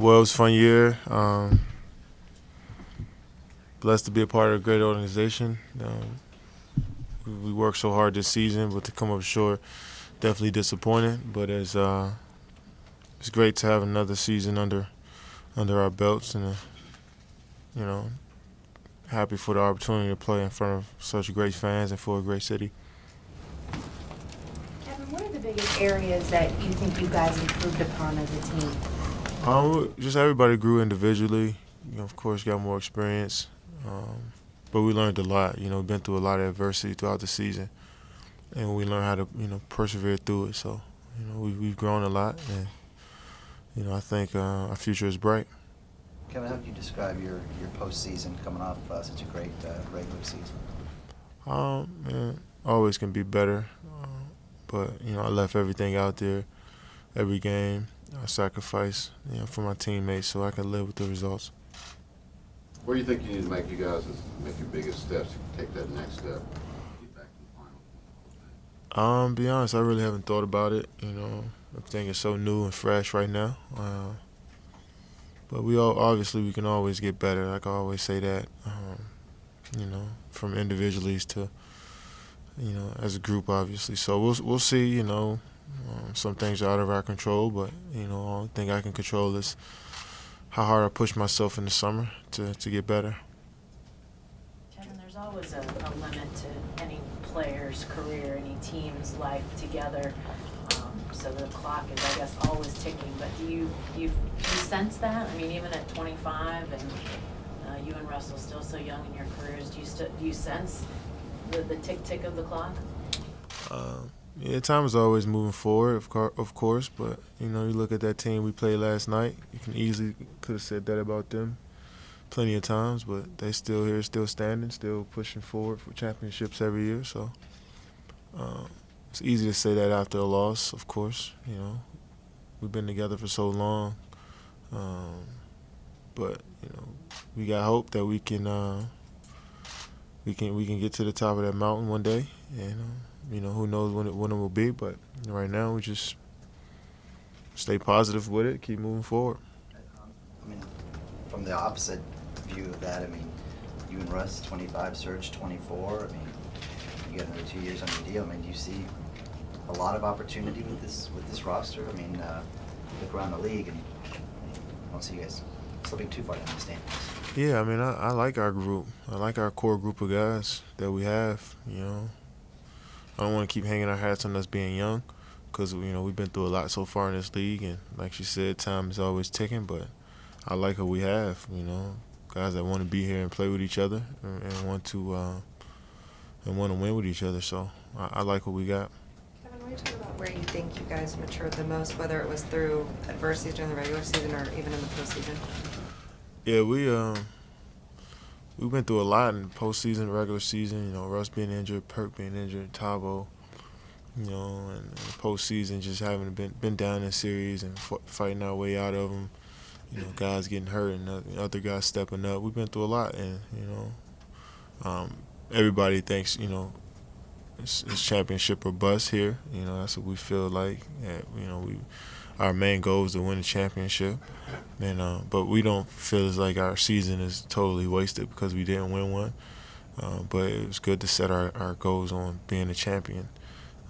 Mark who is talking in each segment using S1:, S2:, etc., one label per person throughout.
S1: Well, it was a fun year. Blessed to be a part of a great organization. We worked so hard this season, but to come up short, definitely disappointed. But it's great to have another season under our belts, and you know, happy for the opportunity to play in front of such great fans and for a great city.
S2: Kevin, what are the biggest areas that you think you guys improved upon as a team?
S1: Just everybody grew individually. Of course, got more experience, but we learned a lot. We've been through a lot of adversity throughout the season, and we learned how to persevere through it. So, we've grown a lot, and I think our future is bright.
S3: Kevin, how would you describe your postseason coming off such a great regular season?
S1: Man, always can be better, but I left everything out there, every game. I sacrificed, for my teammates, so I can live with the results.
S4: Where do you think you need to make make your biggest steps to take that next step? Get back to the final.
S1: Be honest, I really haven't thought about it. Everything is so new and fresh right now. But obviously we can always get better. I can always say that. From individuals to as a group, obviously. So we'll see. Some things are out of our control, but the only thing I can control is how hard I push myself in the summer to get better.
S2: Kevin, there's always a limit to any player's career, any team's life together. So the clock is, I guess, always ticking. But do you sense that? I mean, even at 25, and you and Russell still so young in your careers, do you sense the tick of the clock?
S1: Yeah, time is always moving forward, of course. But you look at that team we played last night. You can easily could have said that about them plenty of times, but they still here, still standing, still pushing forward for championships every year. So it's easy to say that after a loss, of course. We've been together for so long, but we got hope that we can get to the top of that mountain one day, and who knows when it will be. But right now, we just stay positive with it, keep moving forward.
S3: I mean, from the opposite view of that, I mean, you and Russ, 25, Serge, 24. I mean, you got another 2 years on your deal. I mean, do you see a lot of opportunity with this roster? I mean, look around the league, and I don't see you guys slipping too far down the standings.
S1: Yeah, I mean, I like our group. I like our core group of guys that we have. I don't want to keep hanging our hats on us being young, because we've been through a lot so far in this league, and like you said, time is always ticking. But I like what we have. Guys that want to be here and play with each other, and want to win with each other. So I like what we got.
S5: Kevin, why don't you talk about where you think you guys matured the most, whether it was through adversity during the regular season or even in the postseason?
S1: Yeah, we've been through a lot in postseason, regular season. Russ being injured, Perk being injured, Tabo. And postseason just having been down in series and fighting our way out of them. Guys getting hurt and other guys stepping up. We've been through a lot, and everybody thinks it's championship or bust here. That's what we feel like. Our main goal is to win the championship, and but we don't feel as like our season is totally wasted because we didn't win one. But it was good to set our goals on being a champion,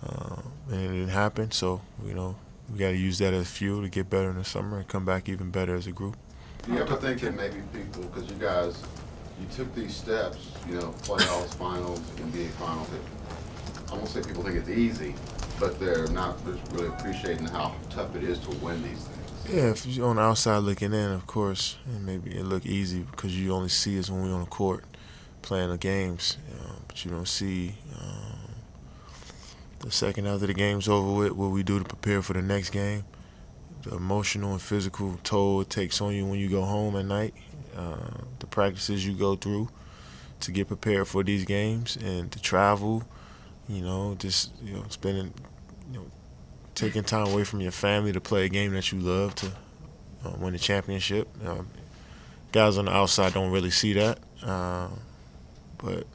S1: and it didn't happen. So we got to use that as fuel to get better in the summer and come back even better as a group.
S4: Do you ever think that maybe people, because you took these steps, playoffs, finals, NBA finals, I won't say people think it's easy, but they're not really appreciating how tough it is to win these things.
S1: Yeah, if you're on the outside looking in, of course, and maybe it look easy because you only see us when we're on the court playing the games, but you don't see the second after the game's over with, what we do to prepare for the next game, the emotional and physical toll it takes on you when you go home at night, the practices you go through to get prepared for these games, and to travel, spending, taking time away from your family to play a game that you love to win a championship. Guys on the outside don't really see that, but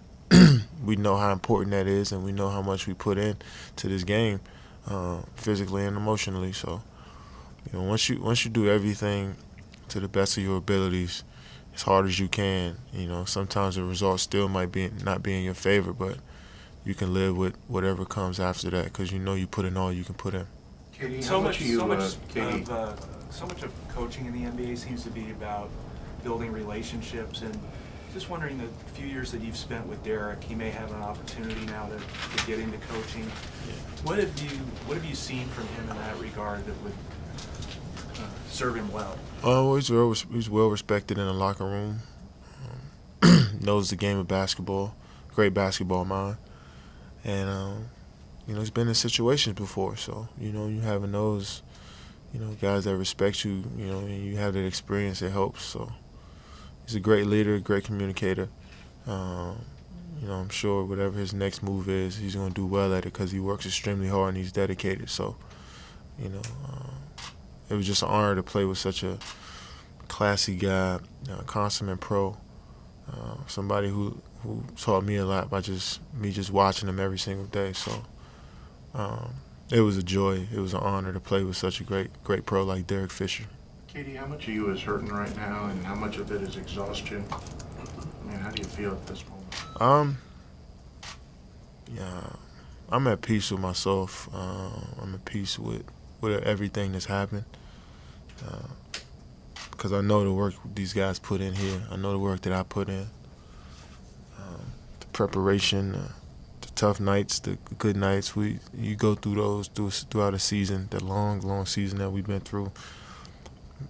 S1: we know how important that is, and we know how much we put in to this game, physically and emotionally. So, once you do everything to the best of your abilities as hard as you can. Sometimes the results still might be not be in your favor, but you can live with whatever comes after that because you put in all you can put in.
S6: Katie,
S7: So
S6: how
S7: much,
S6: much are you,
S7: Katie.
S6: so much of coaching in the NBA seems to be about building relationships, and just wondering, the few years that you've spent with Derek, he may have an opportunity now to get into coaching.
S1: Yeah.
S6: What have you seen from him in that regard that would serve him well?
S1: He's well respected in the locker room. Knows the game of basketball, great basketball mind, and he's been in situations before. So you having those guys that respect you, and you have that experience, it helps. So he's a great leader, great communicator. I'm sure whatever his next move is, he's going to do well at it because he works extremely hard and he's dedicated. So, it was just an honor to play with such a classy guy, consummate pro, somebody who taught me a lot by just watching him every single day. So, it was a joy. It was an honor to play with such a great pro like Derek Fisher.
S7: Katie, how much of you is hurting right now, and how much of it is exhaustion? I mean, how do you feel at this moment?
S1: Yeah, I'm at peace with myself. I'm at peace with everything that's happened. Because I know the work these guys put in here. I know the work that I put in. The preparation, the tough nights, the good nights. You go through those throughout a season, the long season that we've been through.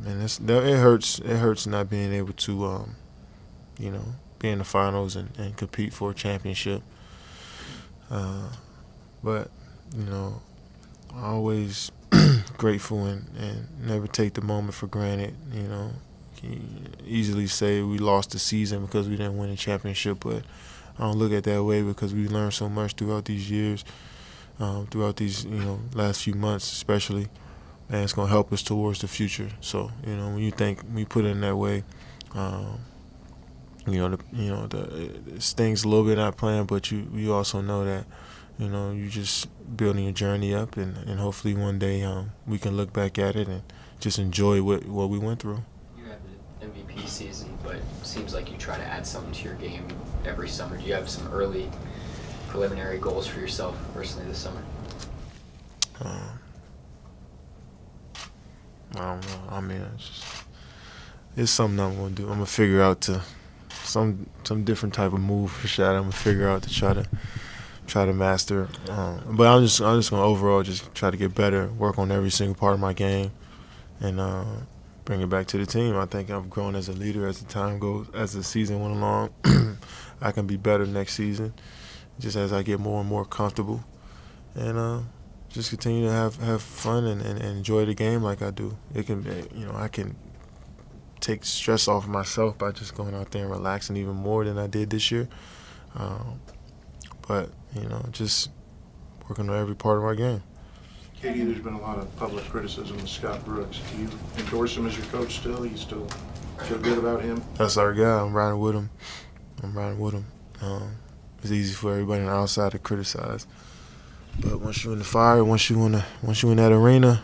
S1: And it hurts. It hurts not being able to, be in the finals and compete for a championship. But always grateful and never take the moment for granted. You easily say we lost the season because we didn't win a championship, but I don't look at it that way because we learned so much throughout these years, throughout these last few months especially, and it's gonna help us towards the future. So when you put it in that way, it stings a little bit not playing, but you also know that you just building your journey up, and hopefully one day we can look back at it and just enjoy what we went through.
S8: You have the MVP season, but it seems like you try to add something to your game every summer. Do you have some early preliminary goals for yourself personally this summer?
S1: I don't know. I mean, it's something I'm gonna do. I'm gonna figure out some different type of move for shot. I'm gonna figure out to try to master. But I'm just gonna overall just try to get better, work on every single part of my game, and bring it back to the team. I think I've grown as a leader as the time goes, as the season went along. I can be better next season, just as I get more and more comfortable, and just continue to have fun and enjoy the game like I do. It can, I can take stress off of myself by just going out there and relaxing even more than I did this year. But just working on every part of our game.
S7: Katie, there's been a lot of public criticism of Scott Brooks. Do you endorse him as your coach still? You still feel good about him?
S1: That's our guy. I'm riding with him. It's easy for everybody on the outside to criticize, but once you're in the fire, once you're in that arena,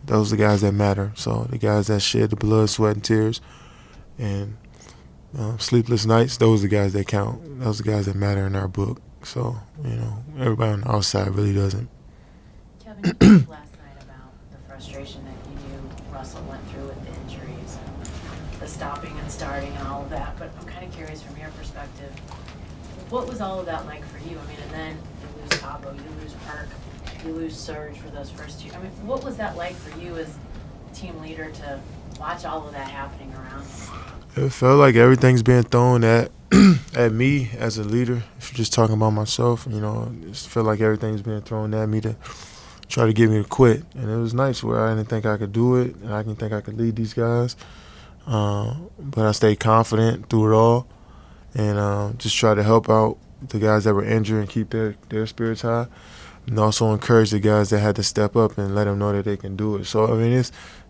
S1: those are the guys that matter. So the guys that shed the blood, sweat, and tears, and sleepless nights, those are the guys that count. Those are the guys that matter in our book. So everybody on the outside really doesn't.
S2: Kevin, you talked last night about the frustration that you knew Russell went through with the injuries and the stopping and starting and all of that, but I'm kind of curious from your perspective, what was all of that like for you? I mean, and then you lose Cabo, you lose Park, you lose Surge for those first two. I mean, what was that like for you as team leader to watch all of that happening around you?
S1: It felt like everything's being thrown at me as a leader. If you're just talking about myself, it felt like everything's being thrown at me to try to get me to quit. And it was nice where I didn't think I could do it, and I didn't think I could lead these guys. But I stayed confident through it all, and just try to help out the guys that were injured and keep their spirits high, and also encourage the guys that had to step up and let them know that they can do it. So I mean,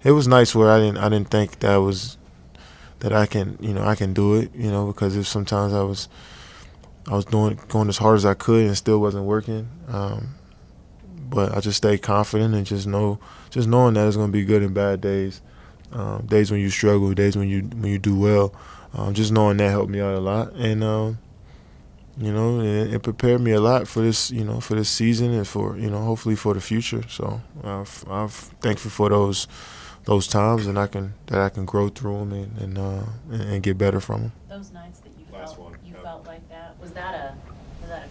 S1: it was nice where I didn't think that I can do it, because if sometimes I was going as hard as I could and it still wasn't working. But I just stayed confident and just knowing that it's going to be good and bad days. days when you struggle, days when you do well. Just knowing that helped me out a lot, and it prepared me a lot for this, for this season and for, hopefully for the future. So I'm thankful for those times, and I can grow through them and get better from them.
S2: Those nights that you
S9: Last
S2: felt,
S9: one.
S2: you
S9: Yep.
S2: felt like that, was that a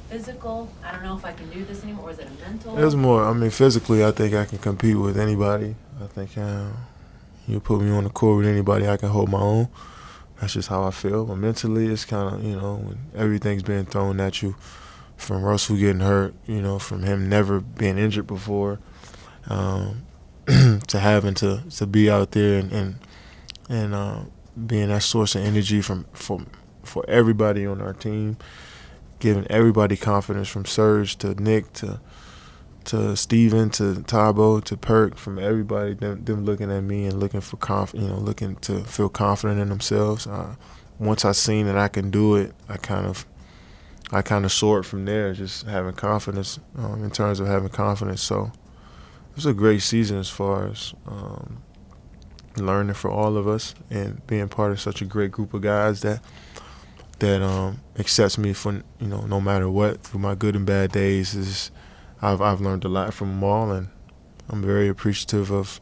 S2: physical, I don't know if I can do this anymore, or was it a mental?
S1: It was more. I mean, physically, I think I can compete with anybody. I think you put me on the court with anybody, I can hold my own. That's just how I feel. But mentally, it's kind of, when everything's being thrown at you, from Russell getting hurt, from him never being injured before, to having to be out there and being that source of energy for everybody on our team, giving everybody confidence, from Serge to Nick to Steven to Tabo to Perk, from everybody, them looking at me and looking for looking to feel confident in themselves. Once I seen that I can do it, I kind of soared from there, just having confidence, in terms of having confidence. So it was a great season as far as learning for all of us and being part of such a great group of guys that accepts me for, no matter what, through my good and bad days. I've learned a lot from them all, and I'm very appreciative of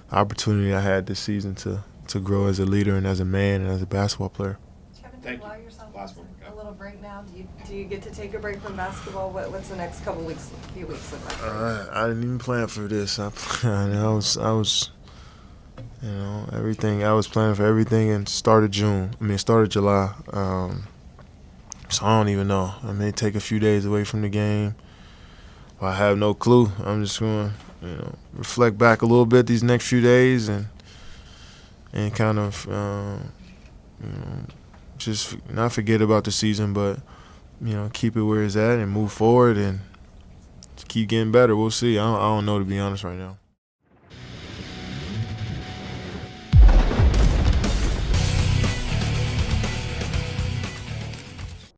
S1: the opportunity I had this season to grow as a leader and as a man and as a basketball player.
S5: Kevin, do
S9: Thank
S5: you allow
S9: you.
S5: yourself
S9: Last one.
S5: a little break now? Do you get to take a break from basketball? What's the next few weeks look like for you?
S1: I didn't even plan for this. I was everything. I was planning for everything and started July. So I don't even know. I may take a few days away from the game. I have no clue. I'm just going to, reflect back a little bit these next few days and kind of, just not forget about the season, but, keep it where it's at and move forward and keep getting better. We'll see. I don't know, to be honest, right now.